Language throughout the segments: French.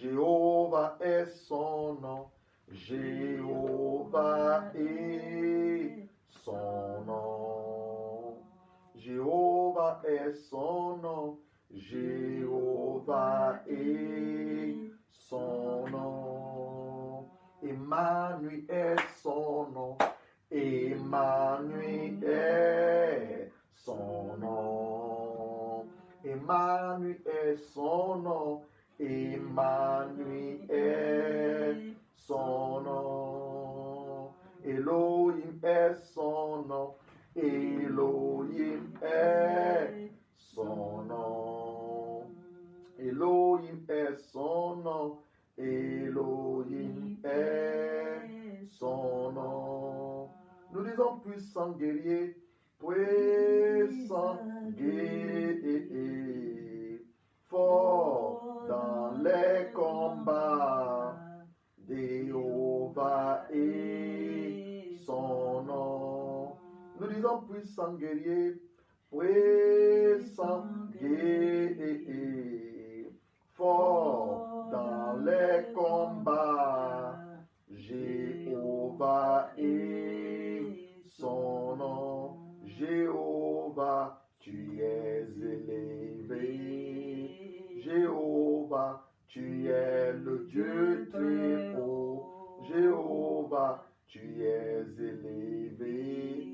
Jéhovah est son nom. Jéhovah est son nom. Jéhovah est son nom. Jéhovah est son nom. Emmanuel est son nom. Emmanuel est son nom. Emmanuel est son nom. Emmanuel est son nom. Elohim est son nom. Elohim est son nom. Elohim est son nom. Elohim est son nom. Nous disons puissant guerrier, puissant guerrier, fort dans les combats. Jéhovah est son nom. Nous disons puissant guerrier, puissant guerrier, fort dans les combats. Jéhovah est son nom. Jéhovah, tu es élevé. Jéhovah, tu es le Dieu très haut. Jéhovah, tu es élevé.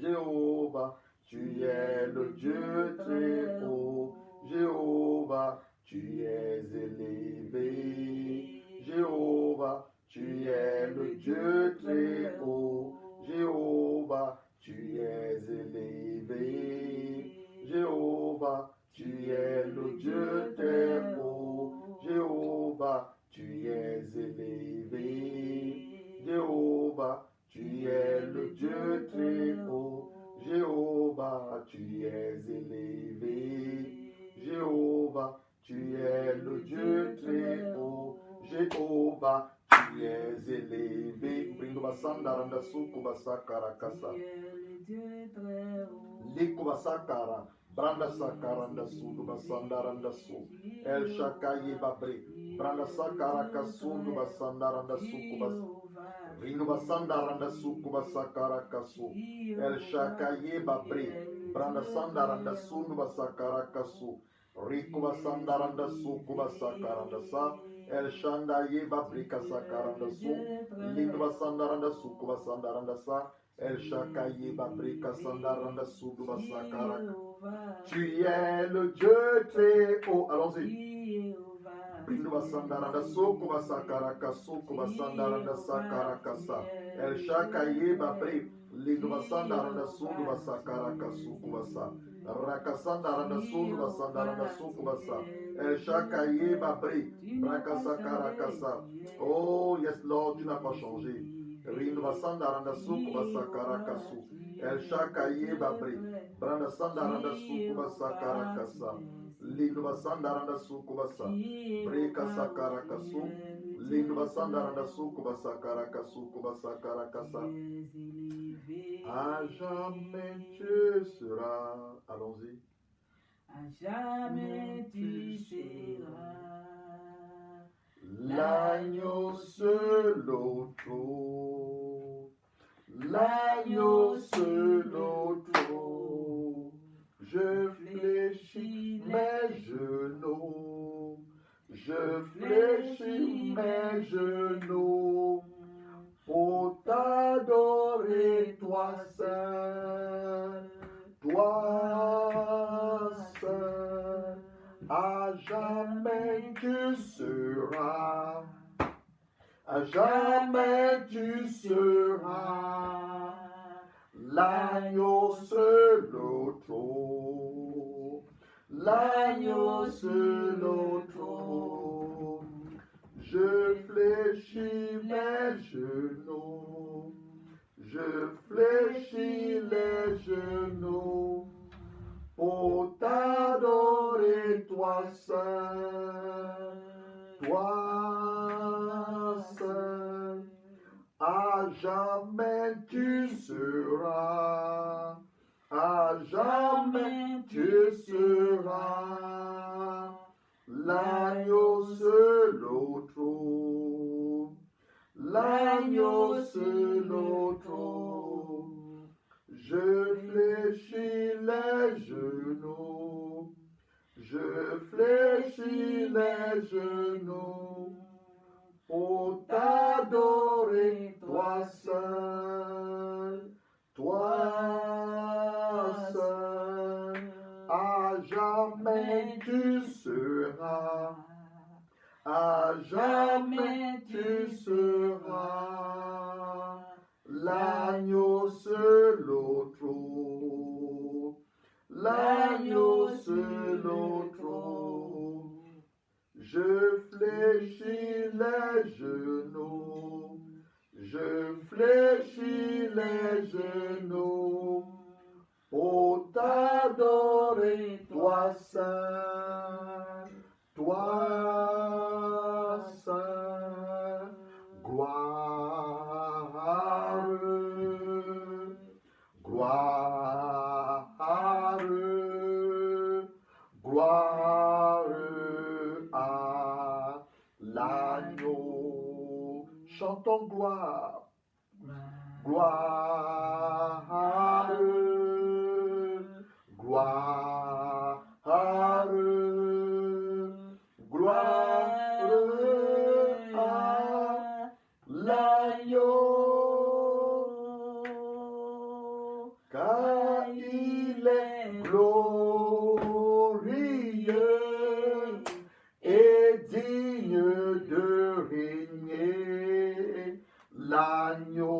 Jéhovah, tu es le Dieu très haut. Jéhovah, tu es élevé. Jéhovah, tu es le Dieu très haut. Jéhovah, tu es élevé. Jéhovah, tu es le Dieu très haut. Jéhovah, tu es élevé. Jéhovah, tu es le Dieu très haut. Jéhovah, tu es élevé. Jéhovah, tu es le Dieu très haut. Jéhovah, tu es élevé. Bringo sandaranda suku basakara kasa. Liku basakara. Branda sakaranda sudu basandaranda su. El shakaye babre. Branda sakara kasundu basandaranda suku bas. Ringo basandaranda suku basakara kasu. El shakaye babre. Branda sandaranda sundu basakara kasu. Riku basandaranda suku basakaranda sa. El shanda ye babrika sakaranda su. Lindu basandaranda suku basandaranda sa. El shakaye babrika sandaranda sudu basakara. Tu es le Dieu très haut. Allons-y. Bindu basandaranda suku basakaraka suku basandaranda sakarakasa. El shakaye babri. Lindu basandaranda sudu basakaraka suku basa. Rakasandaranda sudu basandaranda suku basa. El shakaye babri. Rakasakaraka. Oh yes Lord, tu n'as pas changé. Rindu basandaranda suku basakaraka su. El shakaye babri. Branda sandaranda suku basakaraka sa. Lindu basandaranda suku basa. Breka sakaraka su. Lindu basandaranda suku basakaraka suku basakaraka sa. À jamais tu seras. Allons-y. À jamais tu seras L'agneau seul au trône. L'agneau seul au trône. Je fléchis mes genoux. Je fléchis mes genoux. Pour t'adorer, toi seul. Toi seul. À jamais tu seras. À jamais tu seras l'agneau seul au trône. L'agneau seul au trône. Je fléchis mes genoux. Je fléchis les genoux. Pour t'adorer, toi seul. Toi seul, à jamais tu seras, à jamais tu seras l'agneau seul les genoux pour t'adorer, toi seul, à jamais tu seras, à jamais tu seras, l'agneau seul au trône, l'agneau seul au trône. Je fléchis les genoux, je fléchis les genoux pour t'adorer, toi saint, toi saint, gloire, gloire, gloire à l'agneau. Chantons gloire, gloire, gloire, gloire à l'agneau, car il est glorieux et digne de régner. L'agneau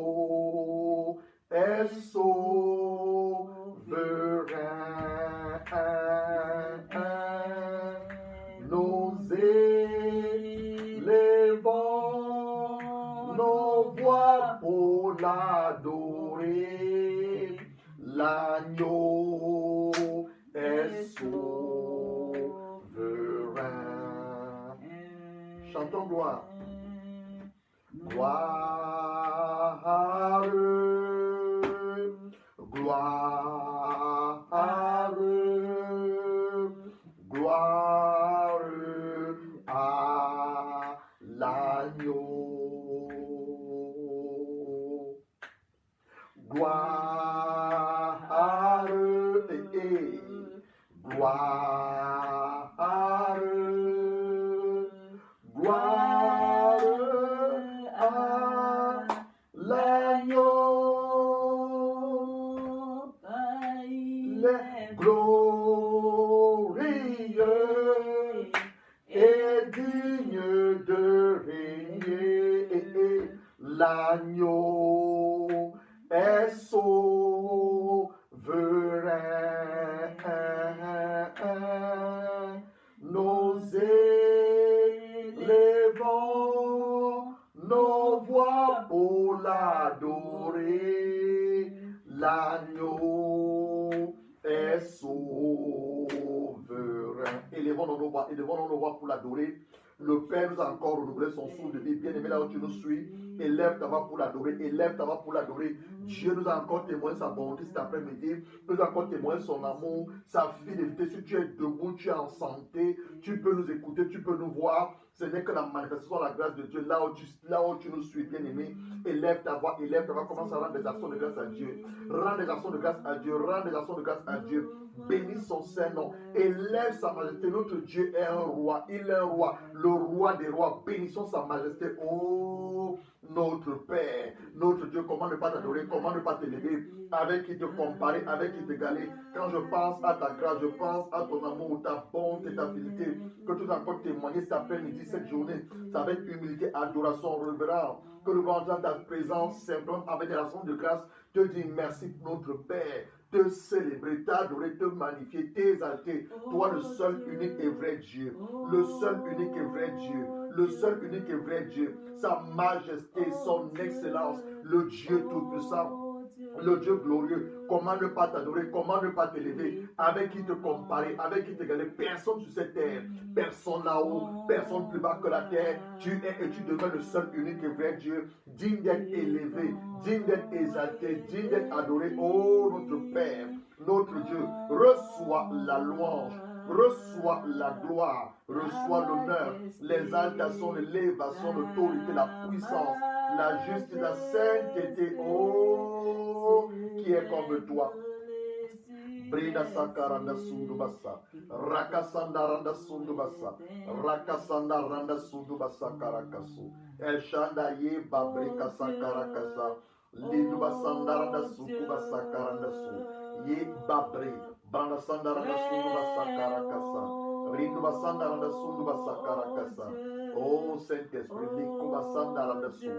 est souverain. Nous élevons nos voix pour l'adorer. L'agneau est souverain. Chantons gloire. Gloire, gloire, gloire à l'agneau. Gloire, gloire, gloire à l'agneau, il est glorieux et digne de régner. L'agneau est souverain. Nous élevons nos voix pour l'adorer. L'agneau est souverain. Élevons nos voix pour l'adorer. Le Père nous a encore renouvelé son souffle de vie. Bien-aimé, là où tu nous suis, élève ta voix pour l'adorer. Élève ta voix pour l'adorer. Dieu nous a encore témoigné sa bonté cet après-midi. Nous a encore témoigné son amour, sa fidélité. Si tu es debout, tu es en santé, tu peux nous écouter, tu peux nous voir. Ce n'est que la manifestation de la grâce de Dieu. Là où tu nous suis, bien-aimé, élève ta voix, commence à rendre des actions de grâce à Dieu. Rends des actions de grâce à Dieu, rends des actions de grâce à Dieu. Bénis son Saint-Nom, élève sa majesté. Notre Dieu est un roi, il est un roi, le roi des rois. Bénissons sa majesté. Oh, notre Père, notre Dieu, comment ne pas t'adorer, comment ne pas t'élever, avec qui te comparer, avec qui t'égaler. Quand je pense à ta grâce, je pense à ton amour, ta bonté, ta fidélité, que tu as encore témoigné cet après-midi, cette journée, c'est avec humilité, adoration, révérence, que nous venons dans ta présence simplement avec des actions de grâce, te dire merci pour notre Père, te célébrer, t'adorer, te magnifier, t'exalter. Toi, le seul, unique et vrai Dieu. Le seul, unique et vrai Dieu. Le seul, unique et vrai Dieu. Sa majesté, son excellence. Le Dieu tout-puissant. Le Dieu glorieux. Comment ne pas t'adorer? Comment ne pas t'élever? Avec qui te comparer? Avec qui t'égaler? Personne sur cette terre. Personne là-haut. Personne plus bas que la terre. Tu es et tu demeures le seul, unique et vrai Dieu. Digne d'être élevé. Digne d'être exalté. Digne d'être adoré. Oh, notre Père, notre Dieu, reçois la louange. Reçois la gloire, reçois l'honneur, l'exaltation, l'élévation, l'autorité, la puissance, la justice, la sainteté. Oh, qui est comme toi. Brida sakaranda sundubasa. Rakasanda randa sundubasa. Rakasanda randa sundubasa karakasu. El shanda ye babrika sakarakasa. Lindubasanda randa sukubasa karanda su. Ye babri. Branda sanda randa sundubasa karakasa. Rindubasanda randa sundubasa karakasa. Oh Saint-Esprit, likubasanda randa su.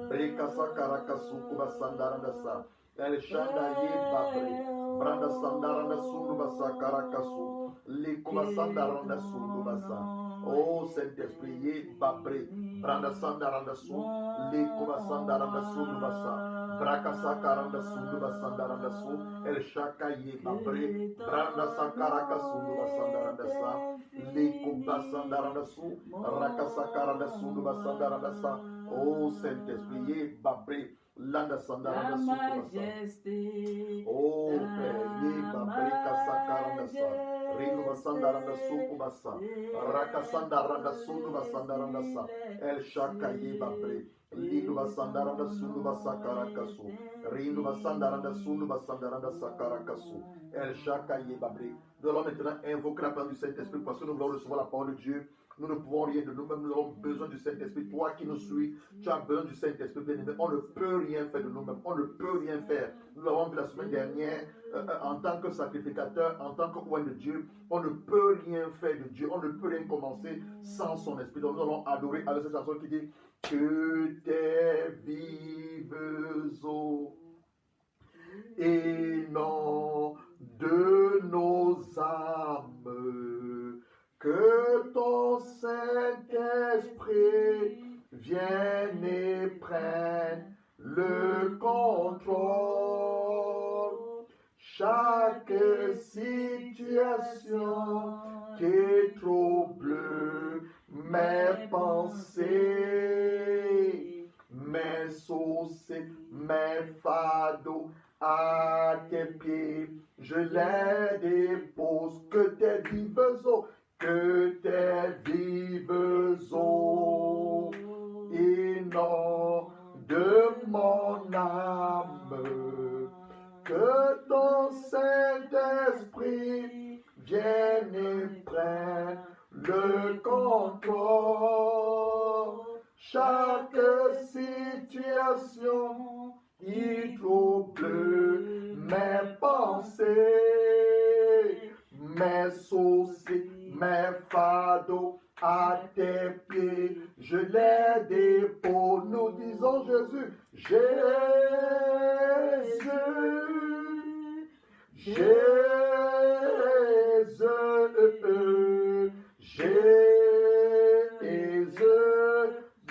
Brika sakarakasu kubasanda randa sa. El shanda ye babri. Branda sandaranda sundubasa karakasu. Likuba sandaranda sundubasa. Oh Saint-Esprit, ye babre. Branda sandaranda su. Likuba sandaranda sundubasa. Braka sakaranda sundubasa sandaranda su. El shaka ye babre. Branda sakaraka sundubasa sandaranda sa. Likuba sandaranda su. Raka sakaranda sundubasa sandaranda sa. Oh Saint-Esprit, ye babre. Landa sandaranda sundubasa. Oh, Père, ye babrika sakaranda sa. Rinuma sandaranda sukubasa. Rakasandaranda sunduba sandaranda sa. El shaka ye babre. Linduba sandaranda sunduba sakarakasu. Rinduba sandaranda sunduba sandaranda sakarakasu. El shaka ye babre. Nous allons maintenant invoquer la parole du Saint-Esprit parce que nous voulons recevoir la parole de Dieu. Nous ne pouvons rien de nous-mêmes, nous avons besoin du Saint-Esprit. Toi qui nous suis, tu as besoin du Saint-Esprit, bien-aimé. On ne peut rien faire de nous-mêmes, on ne peut rien faire. Nous l'avons vu la semaine dernière, en tant que sacrificateur, en tant que roi de Dieu, on ne peut rien faire de Dieu, on ne peut rien commencer sans son Esprit. Donc nous allons adorer avec cette chanson qui dit que tes vives eaux et non de nos âmes, que ton Saint-Esprit vienne et prenne le contrôle. Chaque situation qui trouble mes pensées, mes soucis, mes fardeaux à tes pieds, je les dépose. Que tes vives eaux, que tes vives eaux inondent de mon âme, que ton Saint-Esprit vienne et prenne le contrôle. Chaque situation qui trouble mes pensées, mes soucis, mes fardeaux à tes pieds, je les dépose. Nous disons Jésus, Jésus, Jésus,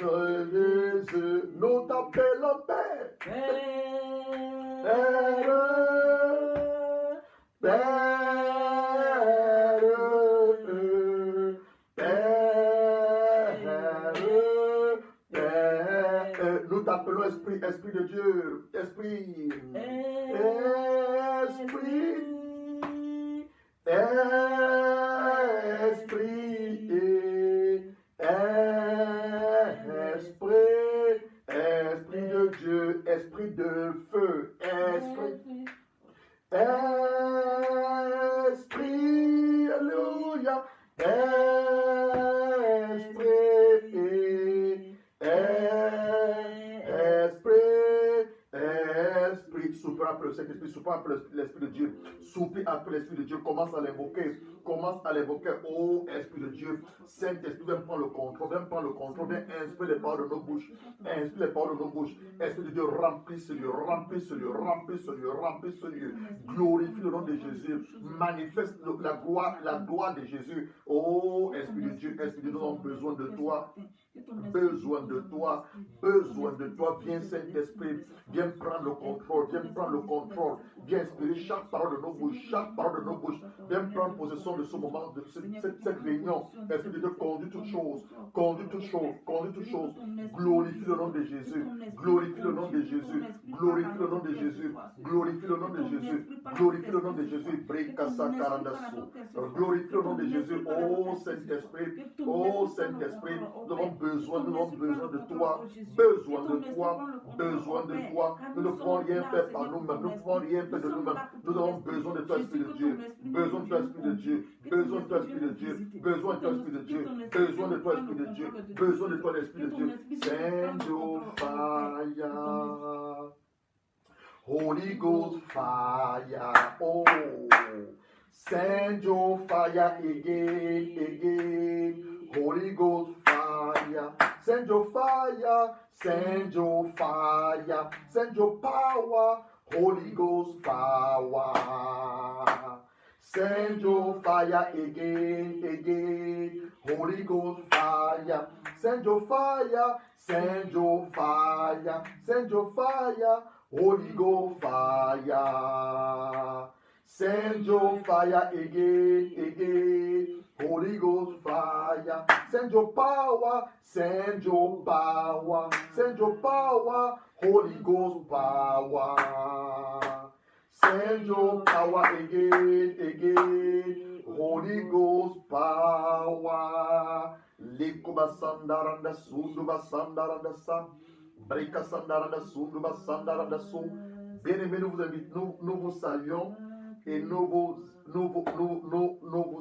Jésus, nous t'appelons Père, Père, Père. Nous t'appelons Esprit, Esprit de Dieu, Esprit, Esprit, Esprit de Dieu, Esprit de feu, Esprit, Alléluia, Esprit, souffle après le Saint-Esprit, souffle après l'Esprit de Dieu, souffle après l'Esprit de Dieu, commence à l'invoquer, oh Esprit de Dieu, Saint-Esprit, viens prendre le contrôle, viens inspirer les paroles de nos bouches, Esprit de Dieu, remplis ce lieu, glorifie le nom de Jésus, manifeste la gloire de Jésus, oh Esprit de Dieu, nous avons besoin de toi, viens Saint-Esprit, viens prendre le contrôle, viens inspirer chaque parole de nos bouches, viens prendre possession de ce moment, de cette réunion. Esprit de Dieu, conduis toutes choses, glorifie le nom de Jésus, glorifie le nom de Jésus, Brikasa Karandasu, glorifie le nom de Jésus, oh Saint-Esprit, nous avons besoin, Que nous ton avons esprit besoin prenne de le contrôle, toi, oh Jésus. besoin Que de ton esprit toi, prenne le contrôle, besoin oh de Père. toi. Car Nous ne nous pouvons sommes rien là, faire par Seigneur, pour nous-mêmes, ton nous ne pouvons esprit. rien faire Nous de sommes nous-mêmes. là pour Nous ton avons esprit. besoin de toi, Jésus, Esprit de que ton Dieu. esprit nous Besoin de toi, nous Esprit de conduise. Dieu. Que ton Besoin de toi, esprit vienne Esprit de nous Dieu. visiter. Besoin de toi, Esprit de Que Dieu. ton esprit Besoin vienne de nous toi, prendre Esprit le de Dieu. contrôle de toutes Besoin de choses. toi, l'Esprit Que de ton Dieu. esprit vienne nous Send prendre le your contrôle, oh Père. Que ton esprit fire. Holy Ghost fire. Oh. Send your fire again, again. Holy Ghost fire. Send your fire. Send your fire. Send your power. Holy Ghost power. Send your fire again, again. Holy Ghost fire. Send your fire. Send your fire. Send your fire. Holy Ghost fire. Send your fire again, again. Holy Ghost fire. Send your power. Send your power. Send your power. Holy Ghost power. Send your power again, again. Holy Ghost power. Likuba sandaranda sunduba sandaranda sa. Breka sandaranda sunduba sandaranda so. Bien-aimés, nous vous saluons et nous vous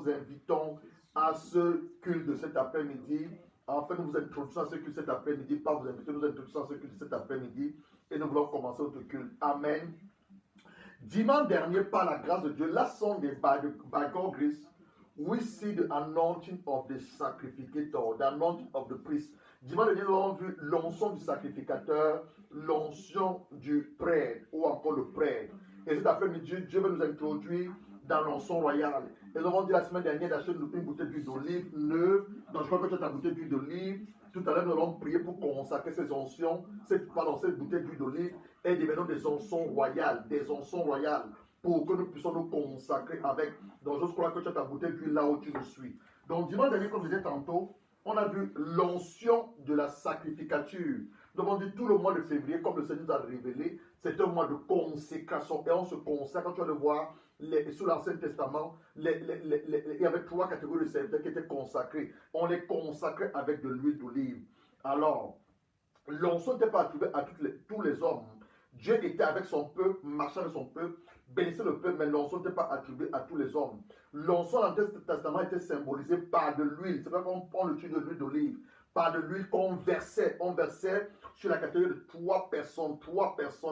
invitons à ce culte de cet après-midi. Enfin, nous vous introduisons à ce culte cet après-midi, pas vous inviter, nous introduisons à ce culte cet après-midi et nous voulons commencer notre culte. Amen. Dimanche dernier, par la grâce de Dieu, last Sunday, by God's grace, we see the anointing of the sacrificator, the anointing of the priest. Dimanche dernier, nous avons vu l'onction du sacrificateur, l'onction du prêtre, ou encore le prêtre. Et cet après-midi, Dieu veut nous introduire dans l'onction royale. Et nous avons dit la semaine dernière d'acheter une bouteille d'huile d'olive neuve. Donc je crois que tu as ta bouteille d'huile d'olive. Tout à l'heure, nous allons prier pour consacrer ces oncions, cette bouteille d'huile d'olive, et devenons des oncions royales, pour que nous puissions nous consacrer avec. Donc je crois que tu as ta bouteille d'huile là où tu le suis. Donc dimanche dernier, comme je disais tantôt, on a vu l'onction de la sacrificature. Nous avons dit tout le mois de février, comme le Seigneur nous a révélé, c'est un mois de consécration. Et on se consacre, quand tu vas le voir, sous l'Ancien Testament, il y avait 3 catégories de serviteurs qui étaient consacrés. On les consacrait avec de l'huile d'olive. Alors, l'onction n'était pas attribuée à tous les hommes. Dieu était avec son peuple, marchait avec son peuple, bénissait le peuple, mais l'onction n'était pas attribuée à tous les hommes. L'onction dans l'Ancien Testament était symbolisée par de l'huile. C'est pour ça qu'on prend le de l'huile d'olive. Par de l'huile qu'on versait. On versait sur la catégorie de 3 personnes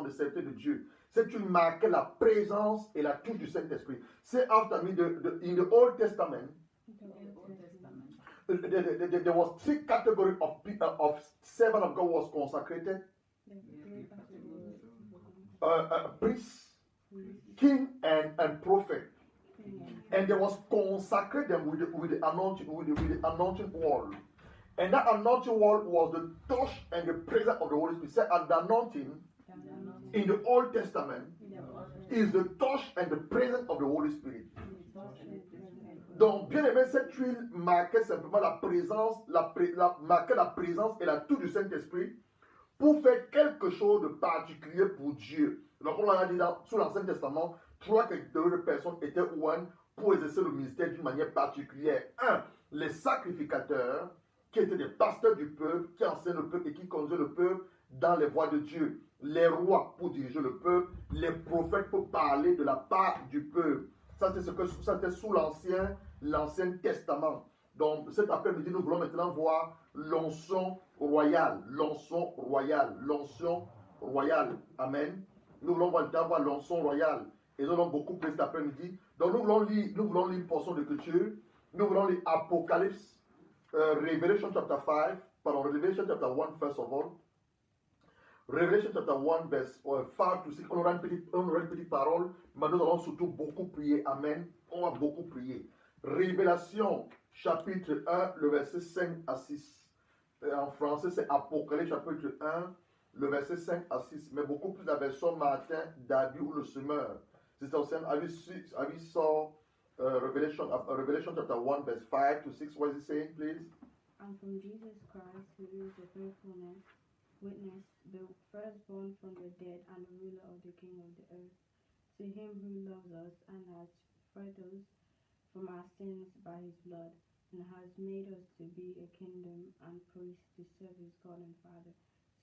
de serviteurs de Dieu. Cette huile marquait la présence et la touche du Saint-Esprit. C'est after me, in the Old Testament, there was 3 categories of servant of God was consecrated. Priest, king, and prophet. And there was consecrate them with the anointing oil. And that anointing oil was the touch and the presence of the Holy Spirit. So, and the anointing in the Old Testament is the touch and the presence of the Holy Spirit. Donc, bien aimé, cette huile marquait simplement la présence, marquait la présence et la touche du Saint-Esprit pour faire quelque chose de particulier pour Dieu. Donc, on l'a dit sous l'Ancien Testament, 3 catégories de personnes étaient one pour exercer le ministère d'une manière particulière. 1. Les sacrificateurs, qui étaient des pasteurs du peuple, qui enseignent le peuple et qui conduisent le peuple dans les voies de Dieu. Les rois pour diriger le peuple, les prophètes pour parler de la part du peuple. Ça, c'était sous l'Ancien Testament. Donc, cet après-midi, nous voulons maintenant voir l'onction royale. L'onction royale. L'onction royale. Amen. Nous voulons voir l'onction royale. Et nous allons beaucoup plus cet après-midi. Donc, nous voulons lire une portion d'écriture. Nous voulons lire Apocalypse, Revelation chapter 5. Pardon, Revelation chapter 1, first of all. Revelation chapter 1, verse 5 to 6. On aura une petite parole, mais nous allons surtout beaucoup prier. Amen. On va beaucoup prier. Révélation chapitre 1, le verset 5 à 6. En français, c'est Apocalypse chapitre 1, le verset 5 à 6. Mais beaucoup plus la version Martin David ou le semeur. C'est aussi have you saw Revelation chapter 1, verse 5 to 6. What is it saying, please? And from Jesus Christ, who is the faithfulness, witness, the firstborn from the dead, and the ruler of the king of the earth, to him who loves us and has freed us from our sins by his blood, and has made us to be a kingdom and priests to serve his God and Father.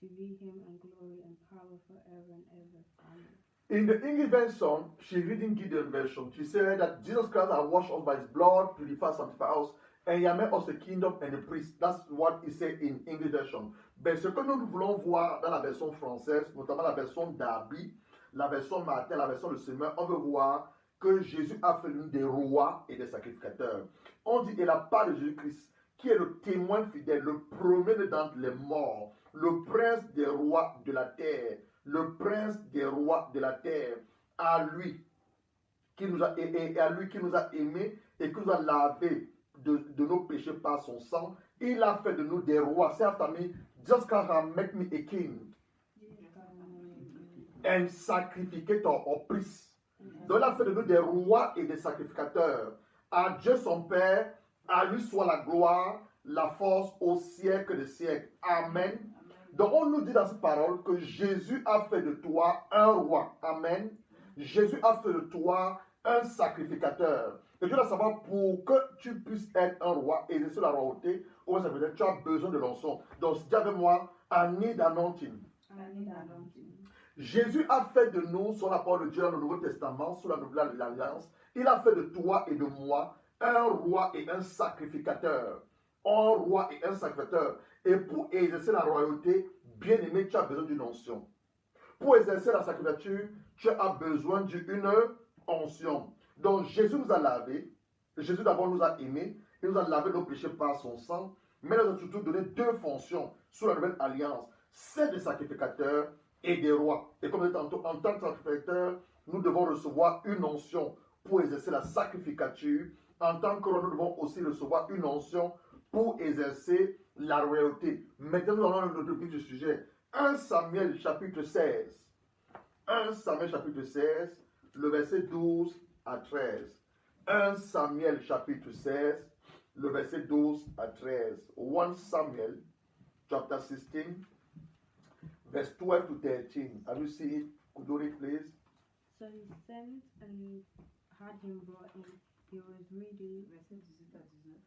To be him and glory and power forever and ever. Amen. In the English version, she reading Gideon version. She said that Jesus Christ has washed us by his blood, purified, sanctified us, and he has made us a kingdom and a priest. That's what he said in English version. Mais ce que nous voulons voir dans la version française, notamment la version d'Arby, la version Martin, la version de Semeur, on veut voir que Jésus a fait des rois et des sacrificateurs. On dit, et la part de Jésus-Christ, qui est le témoin fidèle, le premier d'entre les morts, le prince des rois de la terre, le prince des rois de la terre, à lui qui nous a aimés et qui nous a lavés de nos péchés par son sang. Il a fait de nous des rois. Say after me, just God has made me a king and sacrificator or priest. Donc il a fait de nous des rois et des sacrificateurs. À Dieu son Père, à lui soit la gloire, la force au siècle des siècles. Amen. Donc on nous dit dans cette parole que Jésus a fait de toi un roi. Amen. Jésus a fait de toi un sacrificateur. Et je dois savoir, pour que tu puisses être un roi et exercer la royauté, tu as besoin de l'onction. Donc dis avec moi, I need anointing. Jésus a fait de nous, sur la parole de Dieu dans le Nouveau Testament, sous la Nouvelle Alliance, il a fait de toi et de moi un roi et un sacrificateur. Un roi et un sacrificateur. Et pour exercer la royauté, bien aimé, tu as besoin d'une onction. Pour exercer la sacrificature, tu as besoin d'une onction. Donc Jésus nous a lavés. Jésus d'abord nous a aimés. Il nous a lavé nos péchés par son sang. Mais il nous a surtout donné deux fonctions sous la Nouvelle Alliance. Celle des sacrificateurs et des rois. Et comme je disais tantôt, en tant que sacrificateur, nous devons recevoir une onction pour exercer la sacrificature. En tant que roi, nous devons aussi recevoir une onction pour exercer la royauté. Maintenant, nous allons notre vif du sujet. 1 Samuel chapitre 16. 1 Samuel chapitre 16, le verset 12 à 13. 1 Samuel chapitre 16, le verset 12 à 13. 1 Samuel chapter 16, verse 12 to 13. Have you seen it? Could you read, please? So he sent and had him brought in. He was ready.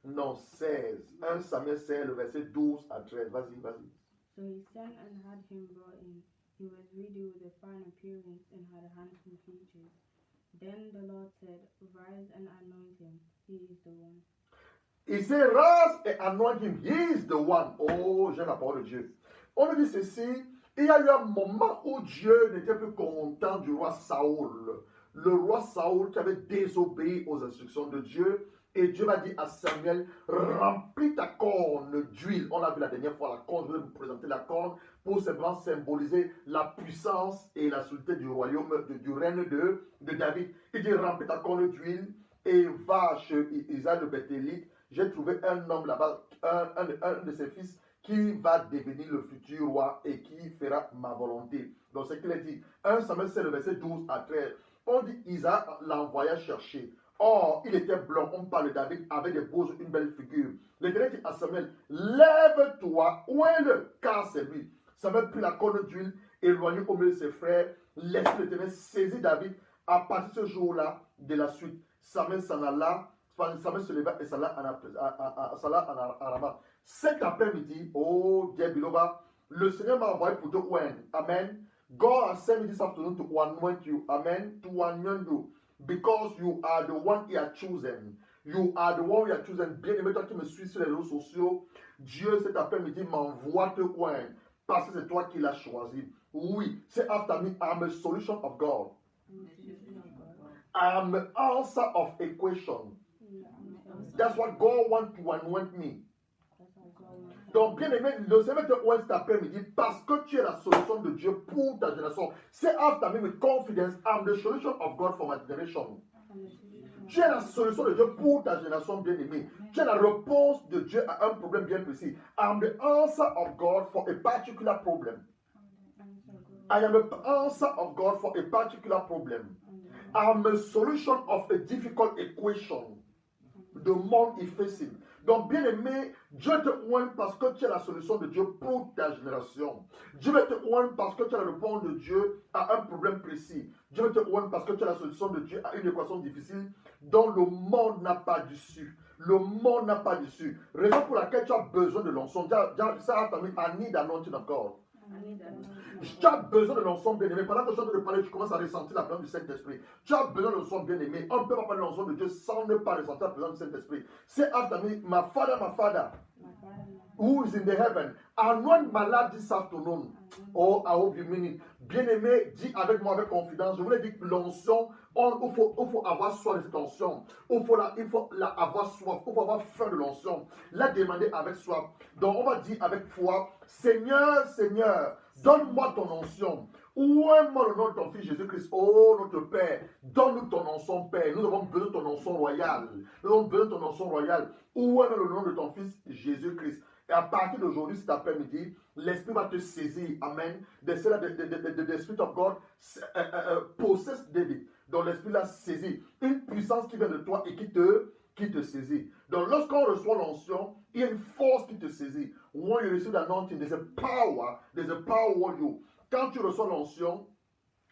Non, 16. 1 Samuel 16, le verset 12 à 13. Vas-y, vas-y. So he sent and had him brought in. He was ready with a fine appearance and had handsome features. Then the Lord said, Rise and anoint him. He is the one. Il s'est rise et anoint him. He is the one. Oh, j'aime la parole de Dieu. On nous dit ceci. Il y a eu un moment où Dieu n'était plus content du roi Saoul. Le roi Saoul qui avait désobéi aux instructions de Dieu. Et Dieu m'a dit à Samuel, remplis ta corne d'huile. On l'a vu la dernière fois, la corne, je vais vous présenter la corne pour simplement symboliser la puissance et la solidité du royaume, du règne de David. Il dit, remplis ta corne d'huile et va chez Isaïe de Béthélite. J'ai trouvé un homme là-bas, un de ses fils, qui va devenir le futur roi et qui fera ma volonté. Donc c'est ce qu'il a dit. 1 Samuel, c'est le verset 12 à 13. On dit, Isaïe l'envoya chercher. Or, il était blanc, on parle de David, avec des beaux, une belle figure. L'Éternel dit à Samuel, lève-toi, ouin-le, car c'est lui. Samuel prit la corne d'huile, éloigné au milieu de ses frères, l'Esprit de l'Éternel saisit David. À partir de ce jour-là, de la suite, Samuel s'en alla, Samuel se leva et s'en alla en Rama. Cet après-midi, oh, dear beloved, le Seigneur m'a envoyé pour te oindre. Amen. God has sent me this afternoon to anoint you. Amen. To anoint you. Because you are the one he has chosen. You are the one he has chosen. Bien-aimé, toi qui me suis sur les réseaux sociaux, Dieu cet après-midi m'envoie te oindre. Parce que c'est toi qui l'as choisi. Oui, c'est after me. I'm a solution of God. I'm the answer of equation. That's what God wants to anoint me. Donc, bien aimé, le Seigneur te oint cet après-midi parce que tu es la solution de Dieu pour ta génération. Say after me with confidence, I'm the solution of God for my generation. Tu es la solution de Dieu pour ta génération bien-aimée. Tu es la réponse de Dieu à un problème bien précis. I'm the answer of God for a particular problem. I am the answer of God for a particular problem. I'm a solution of a difficult equation. The monde est facing. Donc, bien aimé, Dieu te oint parce que tu es la solution de Dieu pour ta génération. Dieu te oint parce que tu es la réponse de Dieu à un problème précis. Dieu te oint parce que tu es la solution de Dieu à une équation difficile dont le monde n'a pas d'issue. Le monde n'a pas d'issue. Raison pour laquelle tu as besoin de l'onction. Ça a famille, I need anointing of God. Tu as besoin de l'onction bien-aimé. Pendant que je suis en train de parler, tu commences à ressentir la présence du Saint-Esprit. Tu as besoin de l'onction bien-aimé. On ne peut pas parler de l'onction de Dieu sans ne pas ressentir la présence du Saint-Esprit. Say after me, my father, who is in the heaven, anoint my life this afternoon. Oh, I hope you mean it. Bien-aimé, dis avec moi avec confidence. Je voulais dire que l'onction, il faut avoir soif de cette onction. Il faut avoir soif. Il faut avoir faim de l'onction. La demander avec soif. Donc, on va dire avec foi, Seigneur, Seigneur, donne-moi ton onction. Ouvrez-moi le nom de ton Fils Jésus-Christ. Oh, notre Père, donne-nous ton onction, Père. Nous avons besoin de ton onction royale. Nous avons besoin de ton onction royale. Ouvrez-moi le nom de ton Fils Jésus-Christ. Et à partir d'aujourd'hui, cet après-midi, l'Esprit va te saisir. Amen. The Spirit of God possess David. Donc l'Esprit l'a saisi. Une puissance qui vient de toi et qui te saisit. Donc lorsqu'on reçoit l'onction, il y a une force qui te saisit. When you receive the anointing, there's a power on you. Quand tu reçois l'onction,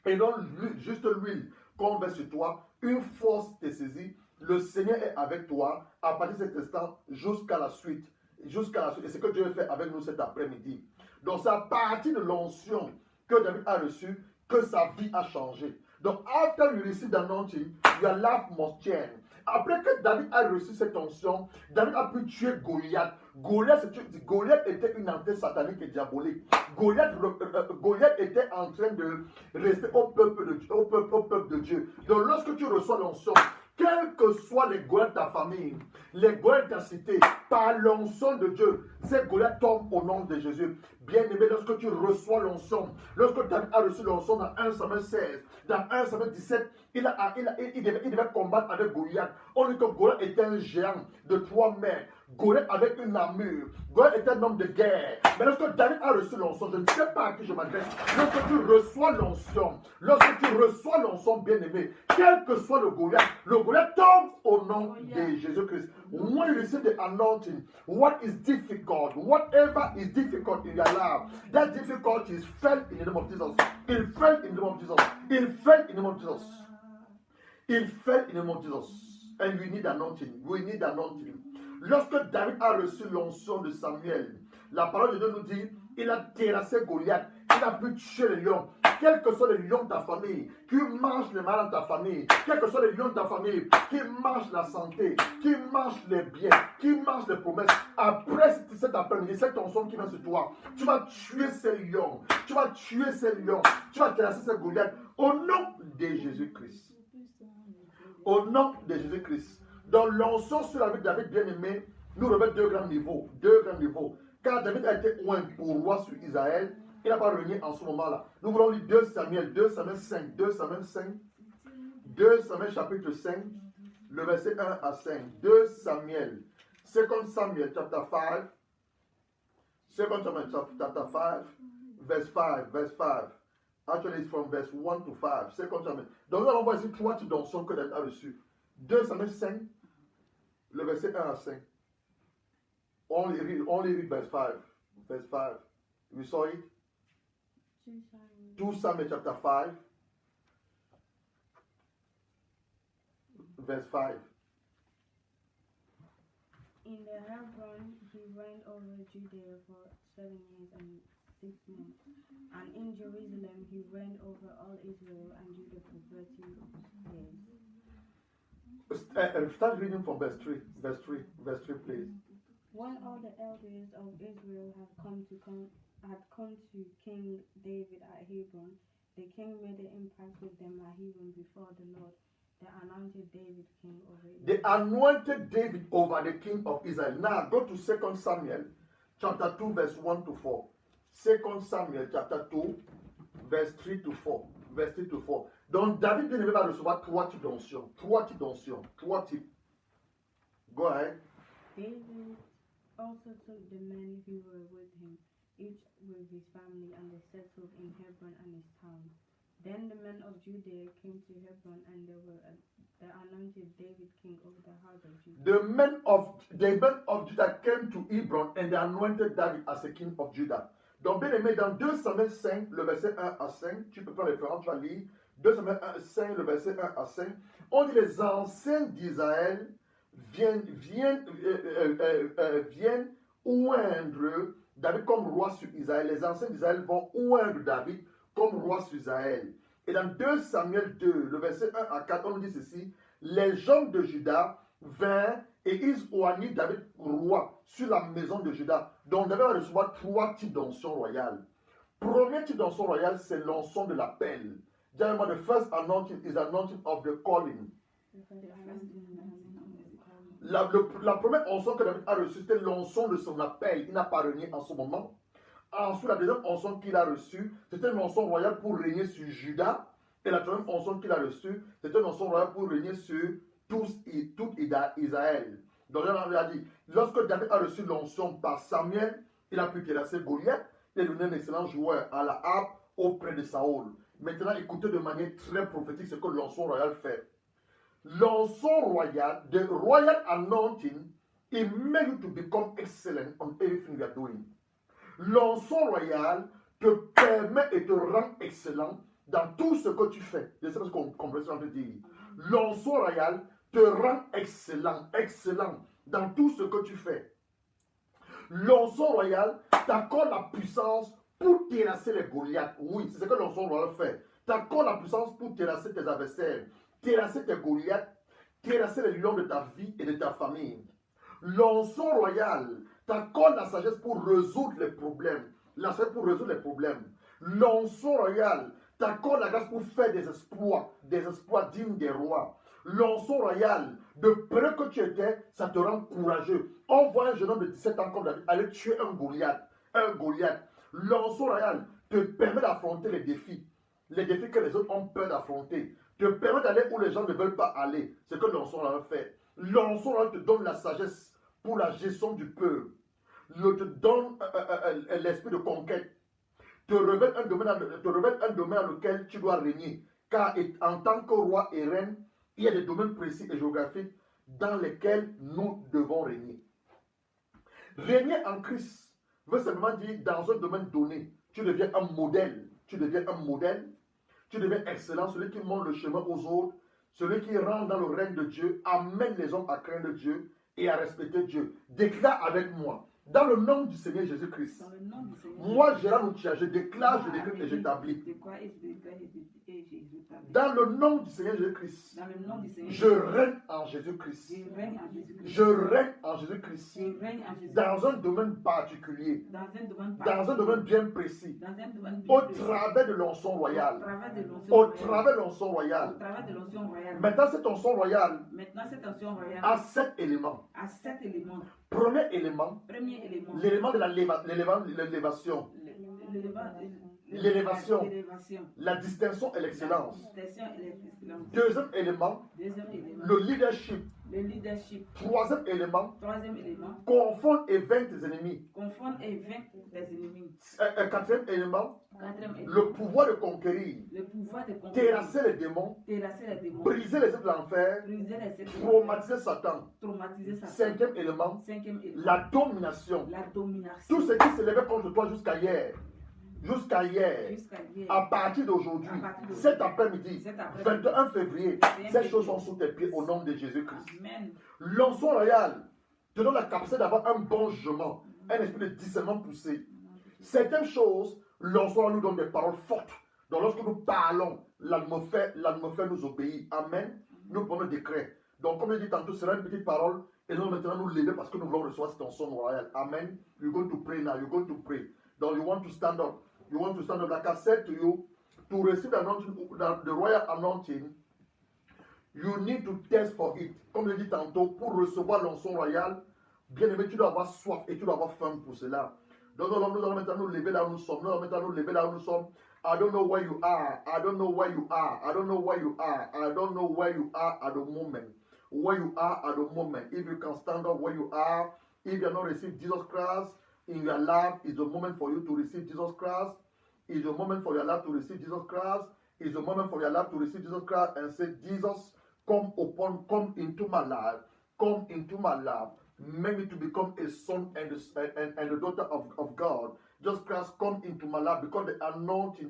et non juste l'huile qu'on met sur toi, une force te saisit. Le Seigneur est avec toi à partir de cet instant jusqu'à la suite. Et c'est ce que Dieu fait avec nous cet après-midi. Donc c'est à partir de l'onction que David a reçu que sa vie a changé. Donc after you receive the anointing, your life must change. Après que David a reçu cette onction, David a pu tuer Goliath. Goliath était une entité satanique et diabolique. Goliath était en train de rester au peuple de Dieu. Donc lorsque tu reçois l'onction, quels que soient les Goliaths de ta famille, les Goliaths de ta cité, par l'onction de Dieu, ces Goliaths tombent au nom de Jésus. Bien-aimé, lorsque tu reçois l'onction, lorsque David a reçu l'onction dans 1 Samuel 16, dans 1 Samuel 17, il devait combattre avec Goliath. On dit que Goliath était un géant de 3 mètres. Goliath avec une armure. Goliath était un homme de guerre. Mais lorsque David a reçu l'onction, je ne sais pas à qui je m'adresse. Lorsque tu reçois l'onction, bien-aimé, quel que soit le Goliath tombe au nom de Jésus-Christ. When you receive the anointing, whatever is difficult in your life, that difficulty is felt in the name of Jesus. It fell in the name of Jesus. It fell in the name of Jesus. It fell in the name of Jesus. And we need anointing. We need anointing. Lorsque David a reçu l'onction de Samuel, la parole de Dieu nous dit, il a terrassé Goliath, il a pu tuer les lions. Quels que soient les lions de ta famille, qui mangent les malades de ta famille, quels que soient les lions de ta famille, qui mangent la santé, qui mangent les biens, qui mangent les promesses, après cet après-midi, cette onction qui vient sur toi, tu vas tuer ces lions, tu vas terrasser ces Goliaths au nom de Jésus-Christ. Au nom de Jésus-Christ. Dans l'onction sur la vie de David bien-aimé, nous revêt deux grands niveaux. Car David a été oint pour roi sur Israël, il n'a pas régné en ce moment-là. Nous voulons lire 2 Samuel 5, 2 Samuel chapitre 5, le verset 1 à 5. 2 Samuel, 2 Samuel chapter 5, 2 Samuel chapter 5, verse 5. Actually, it's from verse 1 to 5. 2 Samuel. Donc nous allons voir ici 3 types d'onction que David a reçu. 2 Samuel 5, le verset 1 à 5. Only read verse 5. Verse 5. We saw it? 2 Samuel chapter 5. Verse 5. In the Hebron, he reigned over Judea for 7 years and 6 months. And in Jerusalem, he reigned over all Israel and Judah for 30 years. Start reading from verse 3. Verse 3, please. When all the elders of Israel had come to King David at Hebron, the king made an impact with them at Hebron before the Lord. They anointed David king over Israel. They anointed David over the king of Israel. Now go to 2 Samuel chapter 2 verse 1 to 4. 2 Samuel chapter 2 verse 3 to 4. Verse 3 to 4. Donc David bien-aimé va recevoir 3 types d'onction. 3 types. Go ahead. David also took the men who were with him, each with his family, and they settled in Hebron and its towns. Then the men of Judah came to Hebron, and they anointed David king over the house of Judah. The men of Judah came to Hebron, and they anointed David as the king of Judah. Donc, bien aimé, dans 2 Samuel 5, le verset 1 à 5, tu peux prendre référence, tu vas lire 2 Samuel 5, le verset 1 à 5, on dit les anciens d'Israël viennent oindre David comme roi sur Israël. Les anciens d'Israël vont oindre David comme roi sur Israël. Et dans 2 Samuel 2, le verset 1 à 4, on nous dit ceci: les gens de Juda vinrent et ils oignirent David roi sur la maison de Juda. Donc David va recevoir 3 types d'onction royale. Premier type d'onction royale, c'est l'onction de l'appel. Dis-moi, the first anointing is the anointing of the calling. La première onction que David a reçue, c'était l'onction de son appel. Il n'a pas régné en ce moment. Ensuite, la deuxième onction qu'il a reçue, c'était une onction royale pour régner sur Juda. Et la troisième onction qu'il a reçue, c'était une onction royale pour régner sur tout Israël. Donc, on a dit, lorsque David a reçu l'onction par Samuel, il a pu terrasser Goliath. Il est devenu un excellent joueur à la harpe auprès de Saoul. Maintenant, écoutez de manière très prophétique ce que l'onction royale fait. L'onction royale, the royal anointing, it makes you to become excellent on everything you are doing. L'onction royale te permet et te rend excellent dans tout ce que tu fais. Je sais pas ce qu'on comprend de dire. L'onction royale te rend excellent dans tout ce que tu fais. L'onction royale t'accorde la puissance pour terrasser les Goliaths. Oui, c'est ce que l'onction royale fait. T'accorde la puissance pour terrasser tes adversaires, terrasser tes Goliaths, terrasser les lions de ta vie et de ta famille. L'onction royale t'accorde la sagesse pour résoudre les problèmes. La sagesse pour résoudre les problèmes. L'onction royale t'accorde la grâce pour faire des exploits dignes des rois. L'onction royale, de près que tu étais, ça te rend courageux. On voit un jeune homme de 17 ans comme David aller tuer un Goliath. L'onction royale te permet d'affronter les défis que les autres ont peur d'affronter. Te permet d'aller où les gens ne veulent pas aller. C'est ce que l'onction royale fait. L'onction royale te donne la sagesse pour la gestion du peuple. Te donne l'esprit de conquête. Te révèle un domaine dans lequel tu dois régner. Car en tant que roi et reine, il y a des domaines précis et géographiques dans lesquels nous devons régner. Régner en Christ veut simplement dire dans un domaine donné, tu deviens un modèle. Tu deviens excellent, celui qui montre le chemin aux autres, celui qui rentre dans le règne de Dieu, amène les hommes à craindre Dieu et à respecter Dieu. Déclare avec moi, dans le nom du Seigneur Jésus-Christ, moi, Gérard Outia, je déclare, je décrète et j'établis. Dans le nom du Seigneur Jésus-Christ, je règne en Jésus-Christ. Je règne en Jésus-Christ. Dans un domaine particulier. Dans un domaine bien précis. Au travers de l'onction royale. Au travers de l'onction royale. Maintenant, cette onction royale a 7 éléments. Premier élément, l'élément de l'élévation. L'élévation, la distinction et l'excellence. Deuxième élément, le leadership. Troisième élément, confondre et vaincre tes ennemis. Quatrième élément, le pouvoir de conquérir. Terrasser les démons, briser les œuvres de l'enfer, traumatiser Satan. Cinquième élément, la domination. Tout ce qui s'élevait contre toi jusqu'à hier. À partir d'aujourd'hui, cet après-midi, 21 février, ces choses sont sous tes pieds au nom de Jésus-Christ. L'onction royale te donne la capacité d'avoir un bon jugement, un esprit de discernement poussé. Certaines choses, l'onction nous donne des paroles fortes. Donc lorsque nous parlons, l'atmosphère nous obéit. Amen. Nous prenons des décrets. Donc comme je dis tantôt, ce sera une petite parole et nous maintenant nous lever parce que nous voulons recevoir cette onction royale. Amen. You're going to pray now. You're going to pray. Donc you want to stand up. You want to stand up, like I said to you, to receive the anointing, the royal anointing, you need to test for it. Comme je l'ai dit tantôt, pour recevoir l'onction royale, bien aimé, tu dois avoir soif et tu dois avoir faim pour cela. Donc nous allons maintenant nous lever là où nous sommes. Nous allons maintenant nous lever là où nous sommes. I don't know where you are. I don't know where you are. I don't know where you are. I don't know where you are at the moment. Where you are at the moment. If you can stand up where you are, if you have not received Jesus Christ in your life, is the moment for you to receive Jesus Christ. Is the moment for your life to receive Jesus Christ. Is the moment for your life to receive Jesus Christ and say, Jesus, come into my life. Come into my life. Make me to become a son and a daughter of God. Jesus Christ, come into my life because the anointing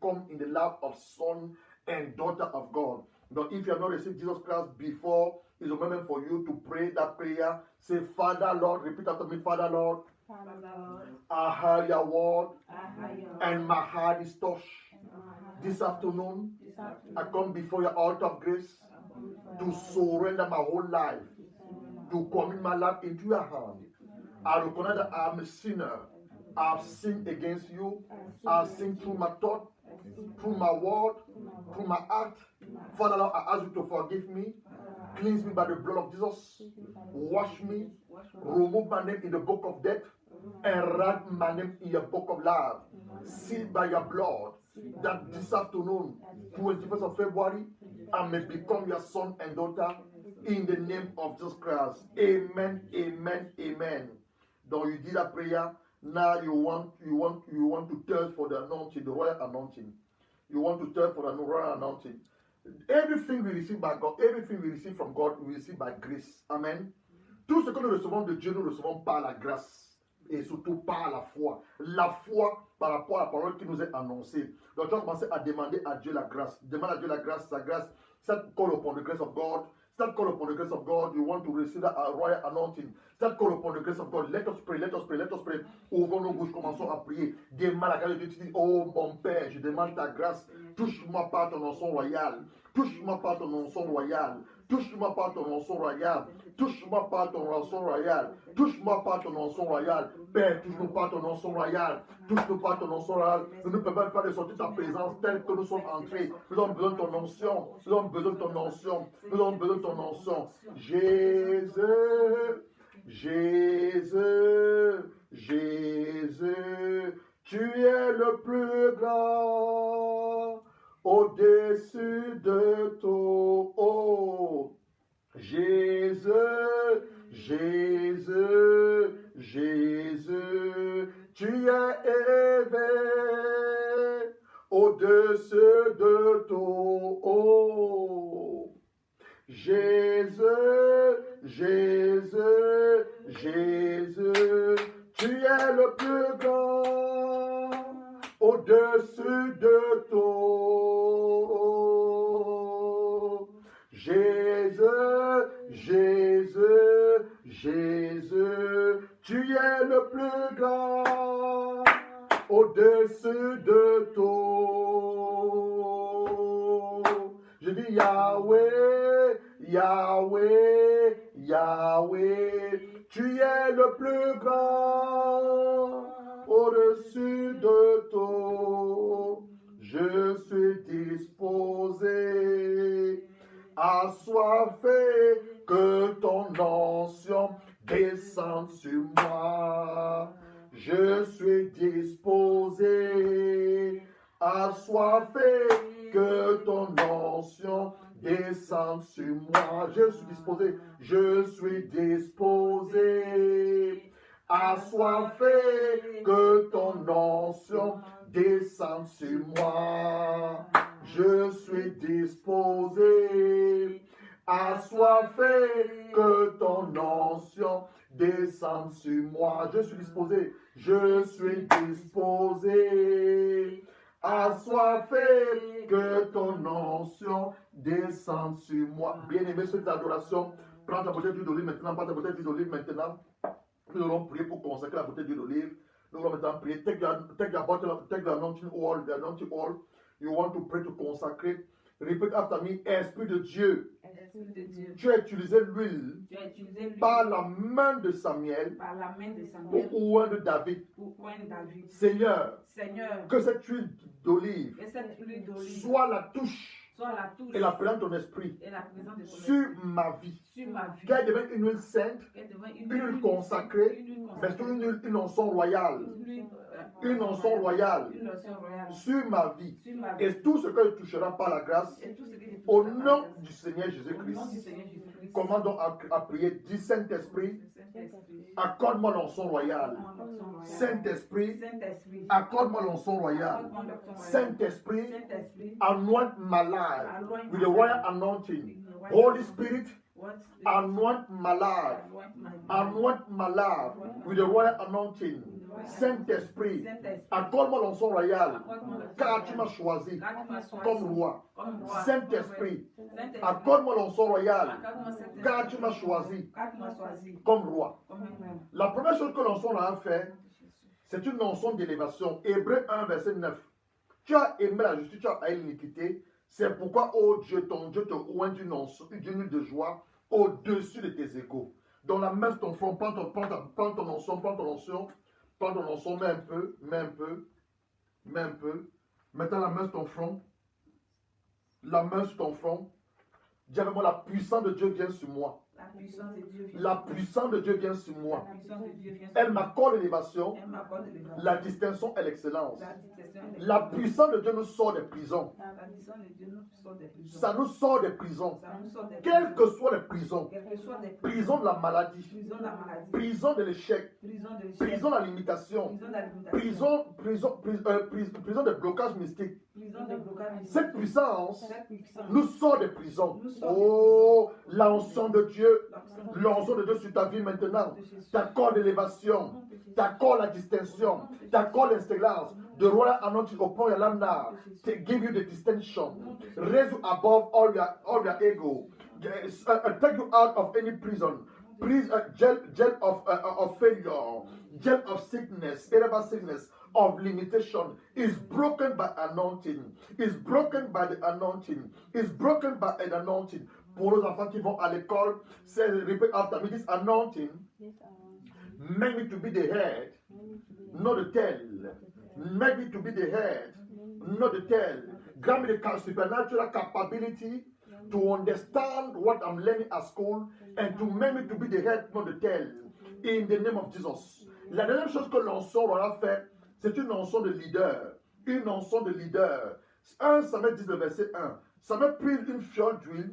come in the life of son and daughter of God. But if you have not received Jesus Christ before, It's a moment for you to pray that prayer. Say, Father, Lord, repeat after me, Father, Lord, Father Lord, I heard your word I hear your and my heart is touched. This afternoon, I come before your altar of grace to surrender my whole life, to commit my life into your hand. I recognize that I am a sinner. I've sinned against you. I've sinned through my thought, through my word, through my act. Father, Lord, I ask you to forgive me. Cleanse me by the blood of Jesus. Wash me. Remove my name in the book of death and write my name in your book of life. Sealed by your blood. That this afternoon, 21st of February, I may become your son and daughter in the name of Jesus Christ. Amen, amen, amen. Donc you did that prayer. Now you want to thirst for the anointing, the royal anointing. You want to thirst for the royal anointing. Everything we receive by God, everything we receive from God, we receive by grace. Amen. Tout ce que nous recevons de Dieu, nous recevons par la grâce. Et surtout par la foi. La foi par rapport à la parole qui nous est annoncée. Donc tu vas commencer à demander à Dieu la grâce. Demande à Dieu la grâce, sa grâce. Start call upon the grace of God. Start call upon the grace of God. You want to receive that royal anointing. Start call upon the grace of God. Let us pray, let us pray, let us pray. Ouvrons nos bouches, commençons à prier. Demande à Dieu, tu dis, oh mon Père, je demande ta grâce. Touche-moi par ton onction royal. Touche-moi par ton onction royal. Touche-moi par ton onction royal. Touche-moi par ton onction royal. Touche-moi par ton onction royal. Père, touche-nous par ton onction royal. Touche-nous par ton onction royal. Nous ne pouvons pas de sortir ta présence telle que nous sommes entrés. Nous avons besoin de ton onction. Nous avons besoin de ton onction. Nous avons besoin de ton onction. Jésus, Jésus, Jésus, tu es le plus grand. Au-dessus de tout, oh, Jésus, Jésus, Jésus, tu es élevé au-dessus de tout, oh, Jésus, Jésus, Jésus, tu es le plus grand au-dessus de tout. Jésus, Jésus, Jésus, tu es le plus grand au-dessus de tout. Je dis Yahweh, Yahweh, Yahweh, tu es le plus grand au-dessus de tout. Je suis disposé, assoiffé, que ton onction descende sur moi. Je suis disposé, assoiffé, que ton onction descende sur moi. Je suis disposé, je suis disposé, assoiffé, que ton onction descende sur moi. Je suis disposé, assoiffé, que ton onction descende sur moi. Je suis disposé, je suis disposé, assoiffé, que ton onction descende sur moi. Bien-aimé, cette adoration, prends ta bouteille d'huile d'olive maintenant, prends ta bouteille d'huile d'olive maintenant. Nous allons prier pour consacrer la bouteille d'huile d'olive. Nous allons maintenant prier. Take the bottle, take the anointing oil, the anointing oil. You want to pray to consecrate. Répète after me, Esprit de Dieu. Tu as utilisé l'huile par la main de Samuel pour oindre David. Seigneur, que cette huile d'olive soit la touche et la présence de ton esprit sur ma vie. Qu'elle devienne une huile sainte, une huile consacrée, mais surtout une onction royale. Une onction royale sur ma vie. Et tout ce que je toucherai par la grâce, au nom du Seigneur Jésus-Christ. Comment donc à prier? Dis Saint-Esprit, accorde-moi l'onction royale. Saint-Esprit, accorde-moi l'onction royale. Saint-Esprit, anoint my life with the royal anointing. Holy Spirit, anoint my life. Anoint my life with the royal anointing. Saint-Esprit, accorde-moi l'onction royale, car tu m'as choisi comme roi. Saint-Esprit, accorde-moi l'onction royale, car tu m'as choisi comme roi. La première chose que l'onction royale fait, c'est une onction d'élévation. Hébreux 1, verset 9. Tu as aimé la justice, tu as haï l'iniquité. C'est pourquoi, oh Dieu, ton Dieu te oint d'une nuit de joie au-dessus de tes égaux. Dans la main de ton front, prends ton onction, mets un peu. Mettons la main sur ton front. La main sur ton front. Dis avec moi, la puissance de Dieu vient sur moi. La puissance de Dieu vient sur moi. Elle m'accorde l'élévation, la distinction et l'excellence. La puissance de Dieu nous sort des prisons. Ça nous sort des prisons. Quelles que soient les prisons. Prison de la maladie. Prison de l'échec. Prison de la limitation. Prison de blocage mystique. Cette puissance nous sort des prisons. Oh, l'onction de Dieu. L'onction de Dieu sur ta vie maintenant t'accorde l'élévation, t'accorde la distinction, t'accorde l'excellence. The royal anointing upon your life now to give you the distinction, raise you above all your ego, take you out of any prison, jail of failure, jail of sickness, irreversible sickness, of limitation is broken by anointing, is broken by the anointing, is broken by an anointing. Pour les enfants qui vont à l'école, c'est repeat after me, this anointing make me to be the head, not the tail. Make me to be the head, not the tail. Grant me the supernatural capability to understand what I'm learning at school and to make me to be the head, not the tail. In the name of Jesus. La deuxième chose que l'onction aura fait, c'est une onction de leader. Une onction de leader. 1 Samuel 10, verset 1. Samuel prit une fiole d'huile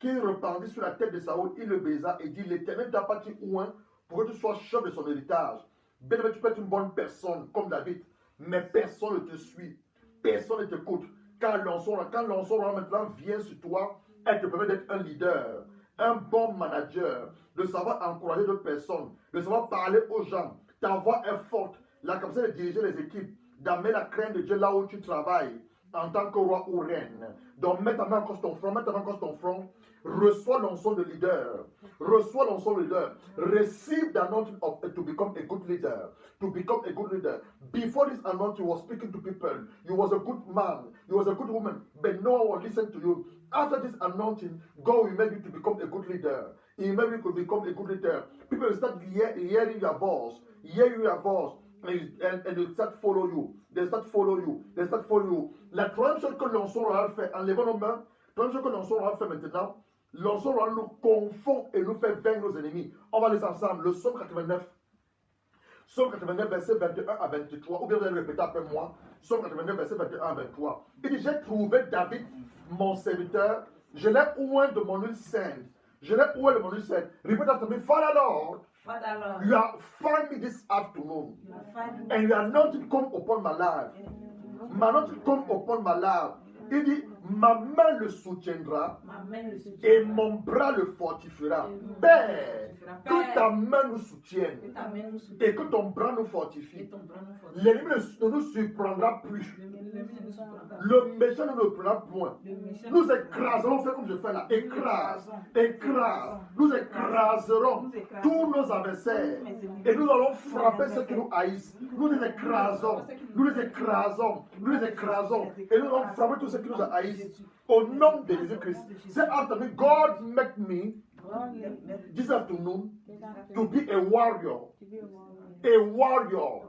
qu'il répandit sur la tête de Saoul, il le baisa et dit, l'Éternel t'a pas dit ouin pour que tu sois chef de son héritage. Bien tu peux être une bonne personne comme David, mais personne ne te suit, personne ne t'écoute. Quand l'onction maintenant vient sur toi, elle te permet d'être un leader, un bon manager, de savoir encourager d'autres personnes, de savoir parler aux gens. Ta voix est forte, la capacité de diriger les équipes, d'amener la crainte de Dieu là où tu travailles, en tant que roi ou reine. Donc mets ta main encore sur ton front, reçois l'onction de leader, reçois l'onction de leader, receive the anointing to become a good leader, Before this anointing was speaking to people, you was a good man, you was a good woman, but no one will listen to you. After this anointing, God will make you to become a good leader. He will make you to become a good leader. People will start hearing your voice, and they start follow you. They start follow you. La troisième chose que l'onction aura fait, en levant nos mains, la troisième chose que l'onction aura fait maintenant, l'onction aura nous confond et nous fait vaincre nos ennemis. On va les ensemble. Le psaume 89. Psaume 89, verset 21 à 23. Ou bien vous allez répéter après moi. Psaume 89, verset 21 à 23. Il dit, j'ai trouvé David, mon serviteur. Je l'ai oint de mon huile sainte. Repeat after me. Father Lord, you have found me this afternoon. And your anointing come upon my life. My anointing come upon my life. Il dit, ma main le soutiendra et mon bras le fortifiera. Père, que ta main nous soutienne et que ton bras nous fortifie. L'ennemi ne nous surprendra plus. Le méchant ne nous prendra point. Nous écraserons, fais comme je fais là. Écrase. Nous écraserons tous nos adversaires et nous allons frapper ceux qui nous haïssent. Nous les écrasons et nous allons frapper tous ceux qui nous haïssent. Au nom de Jésus-Christ. Say after me, God make me this afternoon to be a warrior. A warrior.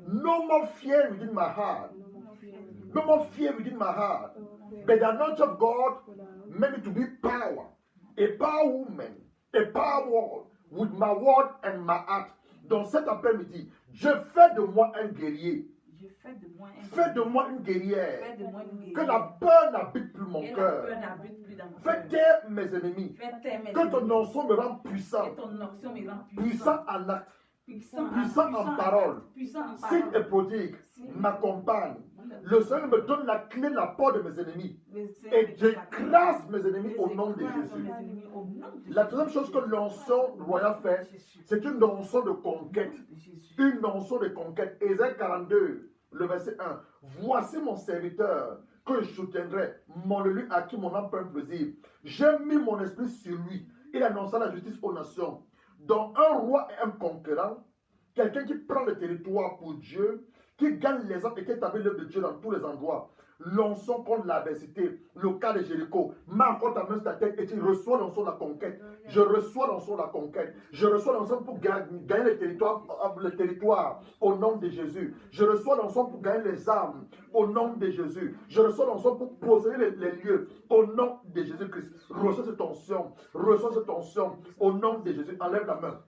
No more fear within my heart. But the anointing of God made me to be power. A power woman. A power word with my word and my heart. Dans cet après-midi, je fais de moi un guerrier. Fais de moi une guerrière. Que la peur n'habite plus mon cœur. Fais taire mes ennemis. Que ton onction me rende puissant. Puissant en acte. Puissant en parole. Signe et prodigue m'accompagne. Le Seigneur me donne la clé de la porte de mes ennemis. Et j'écrase mes ennemis au nom de Jésus. La deuxième chose que l'onction royale fait, c'est une onction de conquête. Une onction de conquête. Ésaïe 42, le verset 1. Voici mon serviteur que je soutiendrai, mon élu à qui mon âme prend plaisir. J'ai mis mon esprit sur lui. Il annonça la justice aux nations. Donc un roi et un conquérant, quelqu'un qui prend le territoire pour Dieu, qui gagne les hommes et qui établit l'œuvre de Dieu dans tous les endroits. L'onction contre l'adversité, le cas de Jéricho, marque contre ta main sur ta tête et tu reçois l'onction de la conquête. Je reçois l'onction de la conquête. Je reçois l'onction pour gagner le territoire au nom de Jésus. Je reçois l'onction pour gagner les âmes au nom de Jésus. Je reçois l'onction pour posséder les lieux au nom de Jésus-Christ. Reçois cette onction. Reçois cette onction au nom de Jésus. Enlève la main.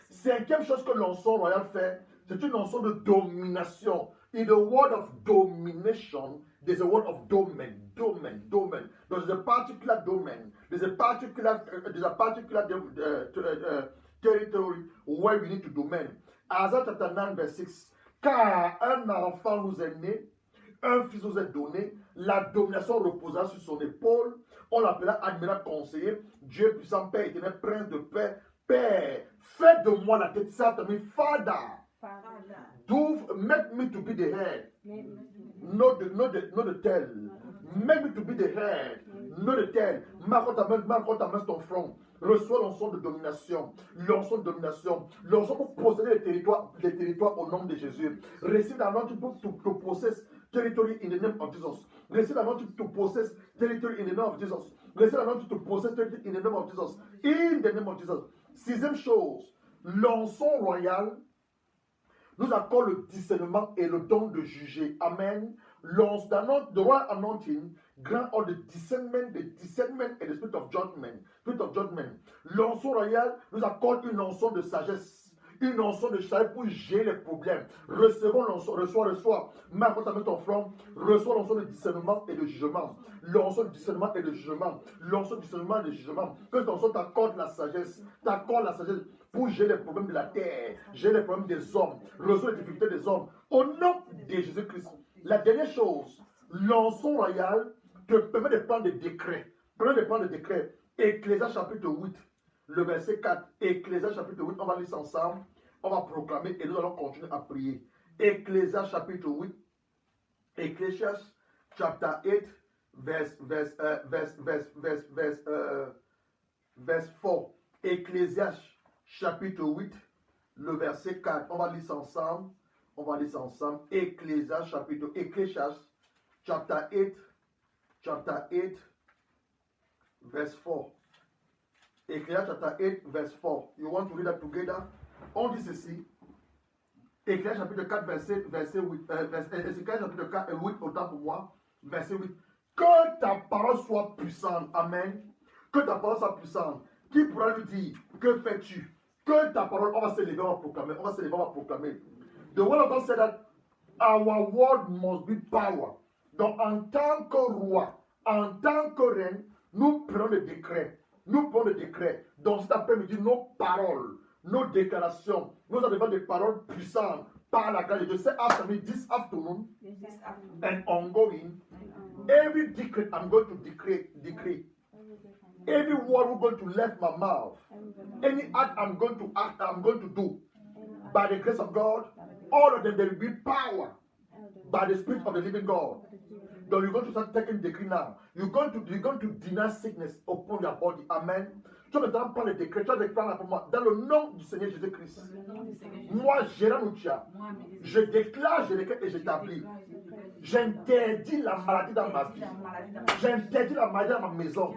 Cinquième chose que l'onction royale fait, c'est une onction de domination. In the word of domination, there's a word of domain. There's a particular domain. There's a particular territory where we need to domain. Isaiah chapter 9, verse 6. Car un enfant nous est né, un fils nous est donné, la domination reposa sur son épaule. On l'appela admirable conseiller, Dieu puissant, Père éternel, prince de paix. Père, fais de moi la tête, ça te met Father. Make me to be the head, not the tail. Make me to be the head, not the tail. Marque ta main sur ton front. Reçois l'onction de domination, l'onction pour posséder les territoires au nom de Jésus. Receive l'anointing to possess territory in the name of Jesus. Receive l'anointing to possess territory in the name of Jesus. Receive l'anointing to possess territory in the name of Jesus. In the name of Jesus. Sixième chose, l'onction royale nous accorde le discernement et le don de juger. Amen. The royal anointing grant all the discernment and the spirit of judgment. L'onction royale nous accorde une onction de sagesse, une onction de sagesse pour gérer les problèmes. Recevons l'onction, reçois. Marque ta main ton front, reçois l'onction de discernement et de jugement. L'onction de discernement et de jugement. L'onction de discernement et de jugement. Que ton onction t'accorde la sagesse. Pour gérer les problèmes de la terre, gérer les problèmes des hommes, résoudre les difficultés des hommes. Au nom de Jésus-Christ. La dernière chose, l'onction royale te permet de prendre des décrets. Ecclésias chapitre 8, le verset 4. Ecclésias chapitre 8, on va lire ça ensemble. On va proclamer et nous allons continuer à prier. Ecclésias chapitre 8. Ecclésias chapter 8, verse 4. Ecclésias chapitre 8, le verset 4. On va lire ça ensemble. Ecclésias chapter 8, verse 4. Ecclésias chapter 8, verse 4. You want to read that together? On dit ceci. Ecclésias chapitre 4, verset 8. Ecclésias chapitre 4, 8, autant pour moi. Verset 8. Que ta parole soit puissante. Amen. Que ta parole soit puissante. Qui pourra lui dire, que fais-tu? Que ta parole, on va se lever, on va proclamer. The word of God said that our word must be power. Donc, en tant que roi, en tant que reine, nous prenons le décret. Donc, cet après-midi, nos paroles, nos déclarations, nous avons des paroles puissantes par la grâce de Dieu. Say after me this afternoon and ongoing, every decree I'm going to decree. Every word we're going to let my mouth, any act I'm going to do, by the grace of God, all of them there will be power by the Spirit of the living God. Donc you're going to start taking decree now. You're going to deny sickness upon your body. Amen. Tu vas maintenant prendre le décret, tu vas déclarer pour moi, dans le nom du Seigneur Jésus-Christ. Moi, Gérard Moutia, je déclare, je décrète et j'établis. J'interdis la maladie dans ma vie. J'interdis la maladie dans ma maison.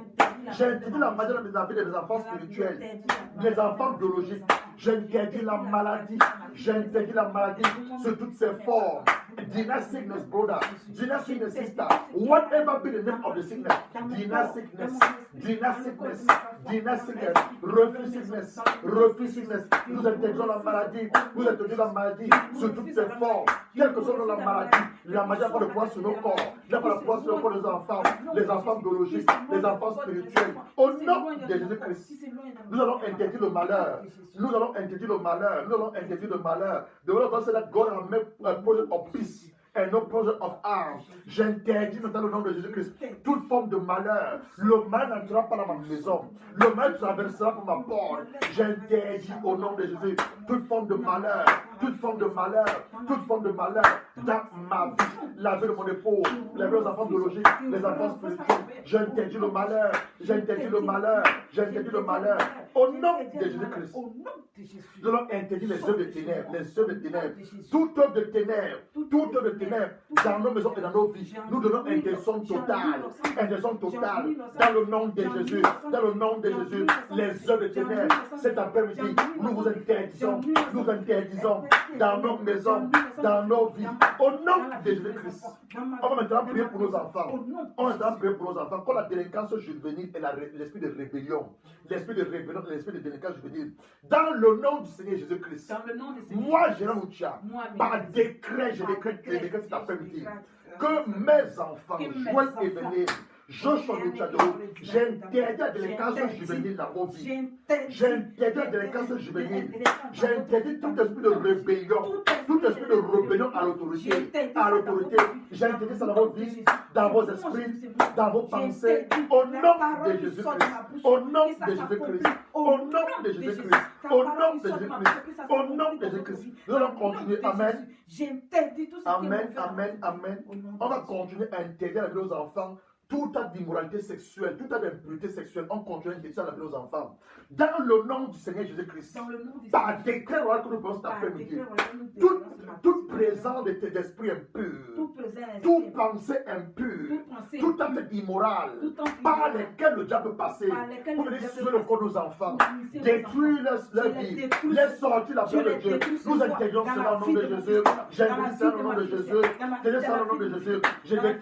J'interdis la maladie dans la vie des enfants spirituels, des enfants biologiques. J'interdis la maladie. J'interdis la maladie sous toutes ses formes. Deny sickness, brother. Deny sickness, sister. Whatever be the name of the sickness. Deny sickness. Deny sickness. Deny sickness. Refuse sickness. Nous interdisons la maladie. Nous interdisons la maladie sous toutes ses formes. Quelle que soit la maladie n'a pas de poids sur nos corps. Il n'a pas de poids sur le corps des enfants. Les enfants biologiques. Les enfants spirituels. Au nom de Jésus-Christ, nous allons interdire le malheur. Nous allons interdire le malheur. The word of God said that God has made a project of peace and no poison of harm. J'interdis dans le nom de Jésus-Christ toute forme de malheur. Le mal n'entrera pas dans ma maison. Le mal traversera par ma porte. J'interdis au nom de Jésus toute forme de malheur, toute forme de malheur, toute forme de malheur dans ma vie. La vie de mon époux, la vie des enfants biologiques, les enfants spirituels. J'interdis le malheur, j'interdis le malheur, j'interdis le malheur. Au nom de Jésus-Christ. Nous allons interdire les œuvres de ténèbres, les œuvres de ténèbres, toute œuvre de ténèbres, toute œuvre de ténèbres dans nos maisons et dans nos vies. Nous donnons interdiction totale, dans le nom de Jésus, dans le nom de Jésus. Les œuvres de ténèbres, cet après-midi, nous vous interdisons dans nos maisons, dans nos vies, au nom de Jésus-Christ. On va maintenant prier pour nos enfants. On va maintenant prier pour nos enfants. Quand la délinquance juvénile et l'esprit de rébellion, l'esprit de délinquance juvénile, dans le nom du Seigneur Jésus-Christ, moi, Gérard Moutia, par décret, je décrète cet après-midi que mes enfants, Joël et Béné, Joshua Mouchado, j'interdis la délinquance juvénile dans vos vies. J'interdis la délinquance juvénile. J'interdis tout esprit de rébellion à l'autorité. J'interdis ça dans vos vies, dans vos esprits, dans vos pensées. Au nom de Jésus-Christ. Au nom de Jésus-Christ. Au nom de Jésus-Christ. Au nom de Jésus-Christ. Au nom de Jésus-Christ. Nous allons continuer. Amen. Amen. On va continuer à interdire avec nos enfants tout acte d'immoralité sexuelle, tout acte d'impureté sexuelle. On continue à interdire avec nos enfants. Dans le nom du Seigneur Jésus-Christ, par décret que nous pensons cet après-midi, toute présence d'esprit impur, toute pensée impure, tout acte immoral par lesquels le diable peut passer pour venir suivre le corps de nos enfants, détruire leur vie, les sortir la paix de Dieu. Nous interdisons cela au nom de Jésus. J'interdis cela au nom de Jésus. Je déclare